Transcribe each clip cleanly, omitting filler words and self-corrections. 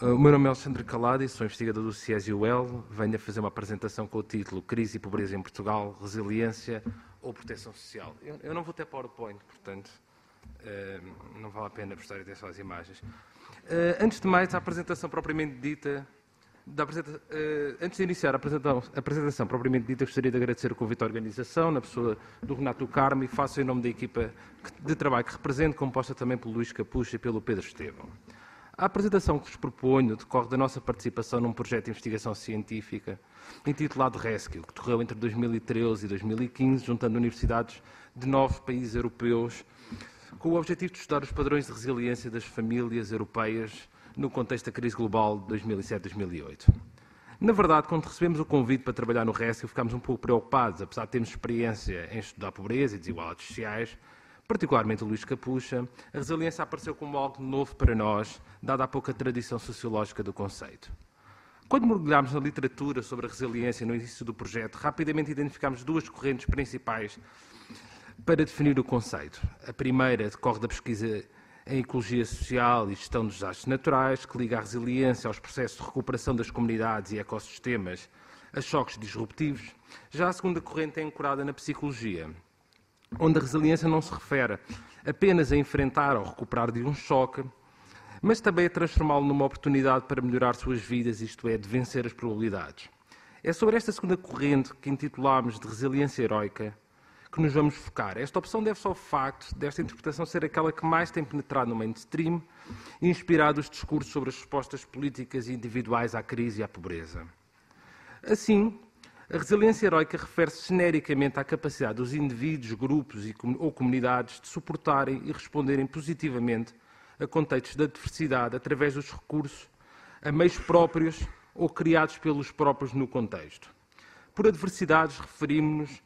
O meu nome é Alexandre Caladi, sou investigador do CIES-UEL. Venho a fazer uma apresentação com o título Crise e Pobreza em Portugal, Resiliência ou Proteção Social. Eu não vou ter PowerPoint, portanto, não vale a pena prestar atenção às imagens. Antes de mais, a apresentação propriamente dita... antes de iniciar a apresentação propriamente dita, gostaria de agradecer o convite à organização, na pessoa do Renato Carmo, e faço em nome da equipa de trabalho que represento, composta também pelo Luís Capucha e pelo Pedro Estevão. A apresentação que vos proponho decorre da nossa participação num projeto de investigação científica intitulado Rescue, que decorreu entre 2013 e 2015, juntando universidades de 9 países europeus, com o objetivo de estudar os padrões de resiliência das famílias europeias no contexto da crise global de 2007-2008. Na verdade, quando recebemos o convite para trabalhar no Rescue, ficámos um pouco preocupados, apesar de termos experiência em estudar pobreza e desigualdades sociais, particularmente o Luís Capucha. A resiliência apareceu como algo novo para nós, dada a pouca tradição sociológica do conceito. Quando mergulhámos na literatura sobre a resiliência no início do projeto, rapidamente identificámos duas correntes principais para definir o conceito. A primeira decorre da pesquisa em Ecologia Social e Gestão dos Desastres Naturais, que liga a resiliência aos processos de recuperação das comunidades e ecossistemas a choques disruptivos. Já a segunda corrente é ancorada na Psicologia, onde a resiliência não se refere apenas a enfrentar ou recuperar de um choque, mas também a transformá-lo numa oportunidade para melhorar suas vidas, isto é, de vencer as probabilidades. É sobre esta segunda corrente, que intitulámos de resiliência heroica, que nos vamos focar. Esta opção deve-se ao facto desta interpretação ser aquela que mais tem penetrado no mainstream e inspirado os discursos sobre as respostas políticas e individuais à crise e à pobreza. Assim, a resiliência heroica refere-se genericamente à capacidade dos indivíduos, grupos ou comunidades de suportarem e responderem positivamente a contextos de adversidade através dos recursos a meios próprios ou criados pelos próprios no contexto. Por adversidades referimos-nos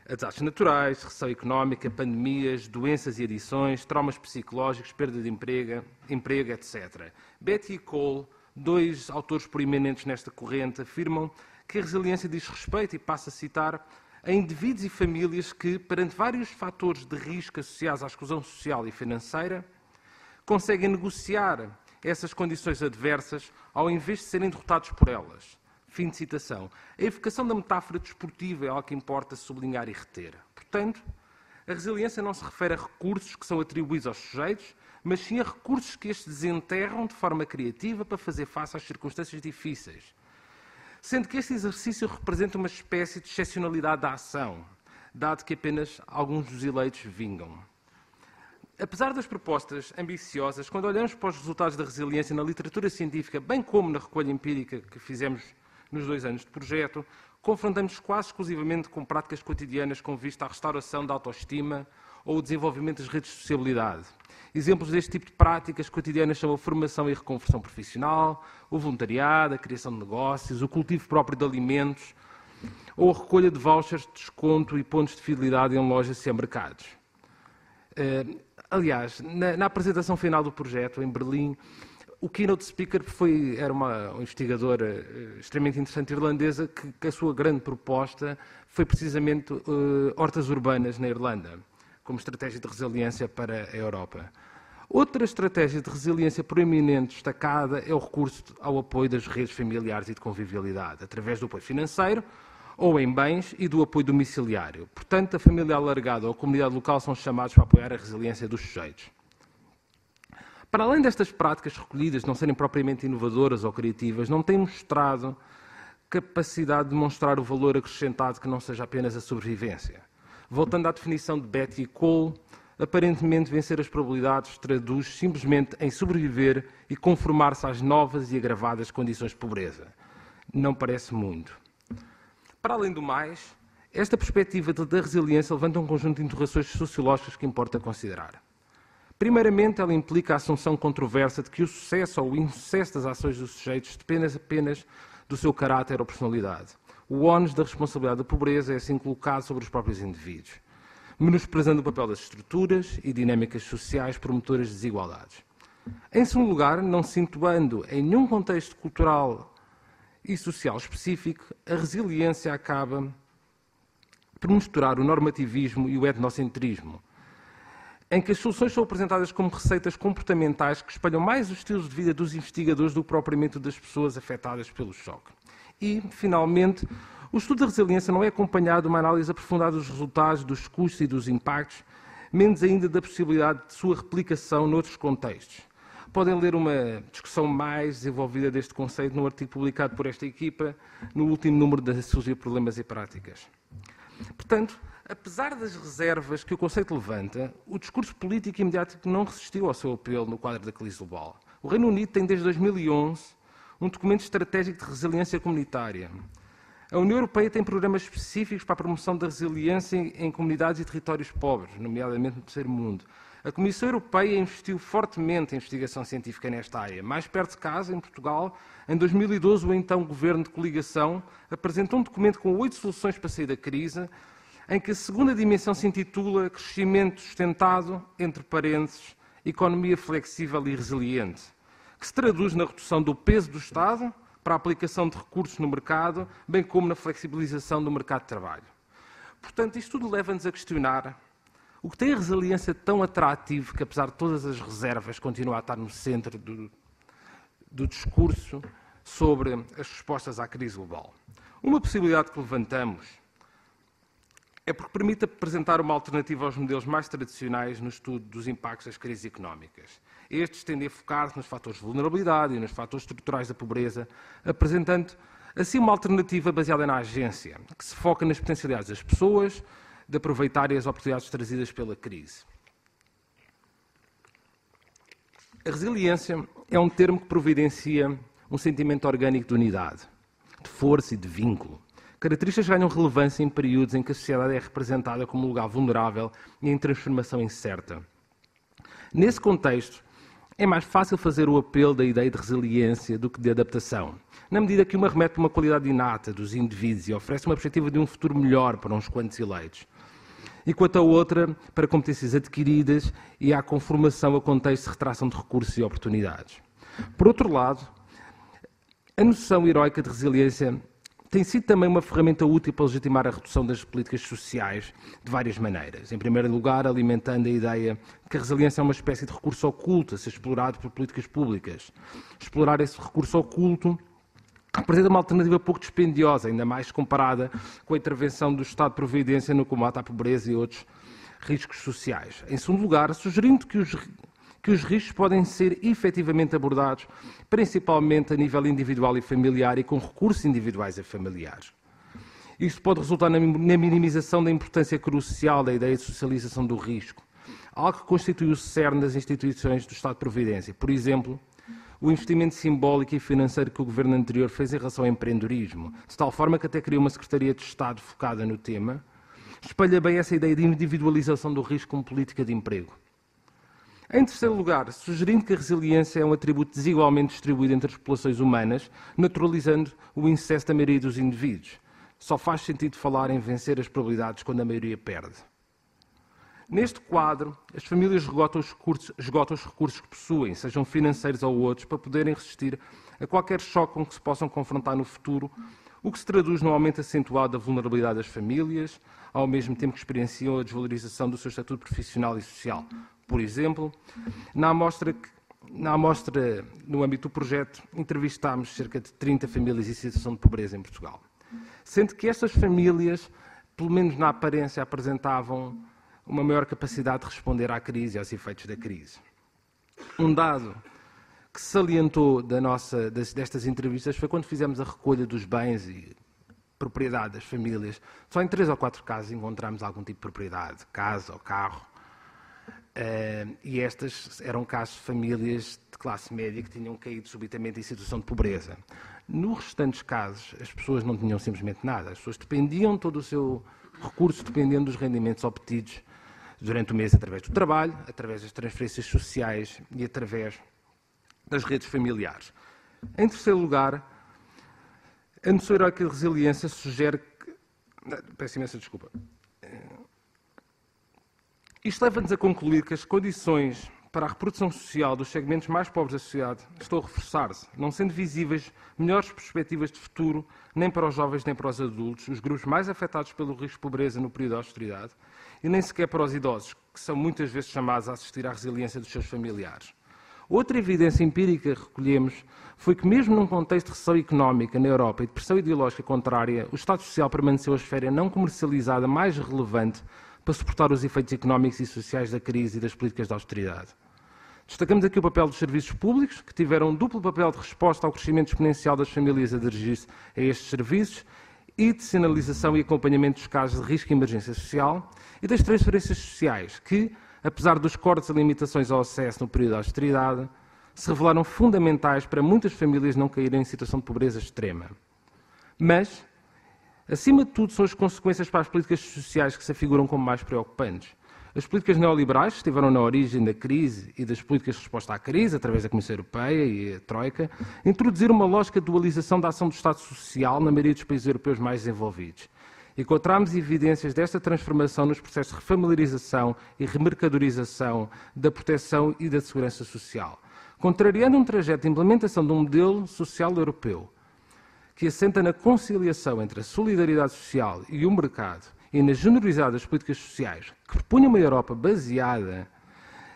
a desastres naturais, recessão económica, pandemias, doenças e adições, traumas psicológicos, perda de emprego, etc. Betty e Cole, dois autores proeminentes nesta corrente, afirmam que a resiliência diz respeito, e passo a citar, a indivíduos e famílias que, perante vários fatores de risco associados à exclusão social e financeira, conseguem negociar essas condições adversas ao invés de serem derrotados por elas. Fim de citação. A evocação da metáfora desportiva é algo que importa sublinhar e reter. Portanto, a resiliência não se refere a recursos que são atribuídos aos sujeitos, mas sim a recursos que estes desenterram de forma criativa para fazer face às circunstâncias difíceis. Sendo que este exercício representa uma espécie de excepcionalidade da ação, dado que apenas alguns dos eleitos vingam. Apesar das propostas ambiciosas, quando olhamos para os resultados da resiliência na literatura científica, bem como na recolha empírica que fizemos nos 2 anos de projeto, confrontamos quase exclusivamente com práticas cotidianas com vista à restauração da autoestima ou o desenvolvimento das redes de sociabilidade. Exemplos deste tipo de práticas cotidianas são a formação e reconversão profissional, o voluntariado, a criação de negócios, o cultivo próprio de alimentos ou a recolha de vouchers de desconto e pontos de fidelidade em lojas e mercados. Aliás, na apresentação final do projeto, em Berlim, o keynote speaker era uma investigadora extremamente interessante irlandesa que a sua grande proposta foi precisamente hortas urbanas na Irlanda, como estratégia de resiliência para a Europa. Outra estratégia de resiliência proeminente destacada é o recurso ao apoio das redes familiares e de convivialidade, através do apoio financeiro ou em bens e do apoio domiciliário. Portanto, a família alargada ou a comunidade local são chamados para apoiar a resiliência dos sujeitos. Para além destas práticas recolhidas não serem propriamente inovadoras ou criativas, não têm mostrado capacidade de demonstrar o valor acrescentado que não seja apenas a sobrevivência. Voltando à definição de Betty e Cole, aparentemente vencer as probabilidades traduz simplesmente em sobreviver e conformar-se às novas e agravadas condições de pobreza. Não parece muito. Para além do mais, esta perspectiva da resiliência levanta um conjunto de interrogações sociológicas que importa considerar. Primeiramente, ela implica a assunção controversa de que o sucesso ou o insucesso das ações dos sujeitos depende apenas do seu caráter ou personalidade. O ónus da responsabilidade da pobreza é assim colocado sobre os próprios indivíduos, menosprezando o papel das estruturas e dinâmicas sociais promotoras de desigualdades. Em segundo lugar, não se situando em nenhum contexto cultural e social específico, a resiliência acaba por misturar o normativismo e o etnocentrismo, em que as soluções são apresentadas como receitas comportamentais que espelham mais os estilos de vida dos investigadores do que propriamente das pessoas afetadas pelo choque. E, finalmente, o estudo da resiliência não é acompanhado de uma análise aprofundada dos resultados, dos custos e dos impactos, menos ainda da possibilidade de sua replicação noutros contextos. Podem ler uma discussão mais desenvolvida deste conceito no artigo publicado por esta equipa no último número da Sociologia, Problemas e Práticas. Portanto, apesar das reservas que o conceito levanta, o discurso político e mediático não resistiu ao seu apelo no quadro da crise global. O Reino Unido tem, desde 2011, um documento estratégico de resiliência comunitária. A União Europeia tem programas específicos para a promoção da resiliência em comunidades e territórios pobres, nomeadamente no terceiro mundo. A Comissão Europeia investiu fortemente em investigação científica nesta área. Mais perto de casa, em Portugal, em 2012, o então Governo de Coligação apresentou um documento com 8 soluções para sair da crise, em que a segunda dimensão se intitula Crescimento Sustentado, entre parênteses, Economia Flexível e Resiliente, que se traduz na redução do peso do Estado para a aplicação de recursos no mercado, bem como na flexibilização do mercado de trabalho. Portanto, isto tudo leva-nos a questionar o que tem a resiliência tão atrativo que, apesar de todas as reservas, continua a estar no centro do discurso sobre as respostas à crise global. Uma possibilidade que levantamos é porque permite apresentar uma alternativa aos modelos mais tradicionais no estudo dos impactos das crises económicas. Estes tendem a focar-se nos fatores de vulnerabilidade e nos fatores estruturais da pobreza, apresentando assim uma alternativa baseada na agência, que se foca nas potencialidades das pessoas de aproveitarem as oportunidades trazidas pela crise. A resiliência é um termo que providencia um sentimento orgânico de unidade, de força e de vínculo. Características ganham relevância em períodos em que a sociedade é representada como um lugar vulnerável e em transformação incerta. Nesse contexto, é mais fácil fazer o apelo da ideia de resiliência do que de adaptação, na medida que uma remete para uma qualidade inata dos indivíduos e oferece uma perspectiva de um futuro melhor para uns quantos eleitos, enquanto a outra para competências adquiridas e à conformação a contextos de retração de recursos e oportunidades. Por outro lado, a noção heroica de resiliência tem sido também uma ferramenta útil para legitimar a redução das políticas sociais de várias maneiras. Em primeiro lugar, alimentando a ideia de que a resiliência é uma espécie de recurso oculto a ser explorado por políticas públicas. Explorar esse recurso oculto representa uma alternativa pouco dispendiosa, ainda mais comparada com a intervenção do Estado de Providência no combate à pobreza e outros riscos sociais. Em segundo lugar, sugerindo que os riscos podem ser efetivamente abordados, principalmente a nível individual e familiar e com recursos individuais e familiares. Isto pode resultar na minimização da importância crucial da ideia de socialização do risco, algo que constitui o cerne das instituições do Estado de Providência. Por exemplo, o investimento simbólico e financeiro que o governo anterior fez em relação ao empreendedorismo, de tal forma que até criou uma Secretaria de Estado focada no tema, espalha bem essa ideia de individualização do risco como política de emprego. Em terceiro lugar, sugerindo que a resiliência é um atributo desigualmente distribuído entre as populações humanas, naturalizando o insucesso da maioria dos indivíduos. Só faz sentido falar em vencer as probabilidades quando a maioria perde. Neste quadro, as famílias esgotam os recursos que possuem, sejam financeiros ou outros, para poderem resistir a qualquer choque com que se possam confrontar no futuro, o que se traduz num aumento acentuado da vulnerabilidade das famílias, ao mesmo tempo que experienciam a desvalorização do seu estatuto profissional e social. Por exemplo, na amostra no âmbito do projeto, entrevistámos cerca de 30 famílias em situação de pobreza em Portugal. Sendo que estas famílias, pelo menos na aparência, apresentavam uma maior capacidade de responder à crise e aos efeitos da crise. Um dado que se salientou destas entrevistas foi quando fizemos a recolha dos bens e propriedade das famílias. Só em 3 ou 4 casos encontramos algum tipo de propriedade, casa ou carro. E estas eram casos de famílias de classe média que tinham caído subitamente em situação de pobreza. Nos restantes casos, as pessoas não tinham simplesmente nada. As pessoas dependiam, todo o seu recurso dependiam dos rendimentos obtidos durante o mês através do trabalho, através das transferências sociais e através das redes familiares. Em terceiro lugar, a noção heroica de resiliência sugere que... Peço imensa desculpa. Isto leva-nos a concluir que as condições para a reprodução social dos segmentos mais pobres da sociedade estão a reforçar-se, não sendo visíveis melhores perspectivas de futuro nem para os jovens nem para os adultos, os grupos mais afetados pelo risco de pobreza no período da austeridade, e nem sequer para os idosos, que são muitas vezes chamados a assistir à resiliência dos seus familiares. Outra evidência empírica que recolhemos foi que, mesmo num contexto de recessão económica na Europa e de pressão ideológica contrária, o Estado Social permaneceu a esfera não comercializada mais relevante para suportar os efeitos económicos e sociais da crise e das políticas de austeridade. Destacamos aqui o papel dos serviços públicos, que tiveram um duplo papel de resposta ao crescimento exponencial das famílias a dirigir-se a estes serviços e de sinalização e acompanhamento dos casos de risco e emergência social, e das transferências sociais, que, apesar dos cortes e limitações ao acesso no período da austeridade, se revelaram fundamentais para muitas famílias não caírem em situação de pobreza extrema. Mas, acima de tudo, são as consequências para as políticas sociais que se afiguram como mais preocupantes. As políticas neoliberais, que estiveram na origem da crise e das políticas de resposta à crise, através da Comissão Europeia e a Troika, introduziram uma lógica de dualização da ação do Estado Social na maioria dos países europeus mais desenvolvidos. Encontramos evidências desta transformação nos processos de refamiliarização e remercadorização da proteção e da segurança social, contrariando um trajeto de implementação de um modelo social europeu que assenta na conciliação entre a solidariedade social e o mercado e na generosidade das políticas sociais, que propunha uma Europa baseada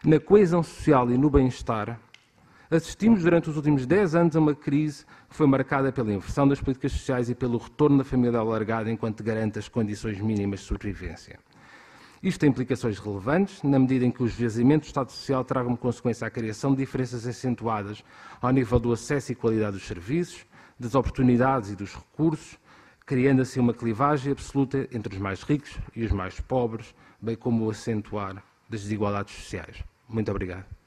na coesão social e no bem-estar. Assistimos durante os últimos 10 anos a uma crise que foi marcada pela inversão das políticas sociais e pelo retorno da família alargada enquanto garante as condições mínimas de sobrevivência. Isto tem implicações relevantes, na medida em que o esvaziamento do Estado Social traga como consequência a criação de diferenças acentuadas ao nível do acesso e qualidade dos serviços, das oportunidades e dos recursos, criando assim uma clivagem absoluta entre os mais ricos e os mais pobres, bem como o acentuar das desigualdades sociais. Muito obrigado.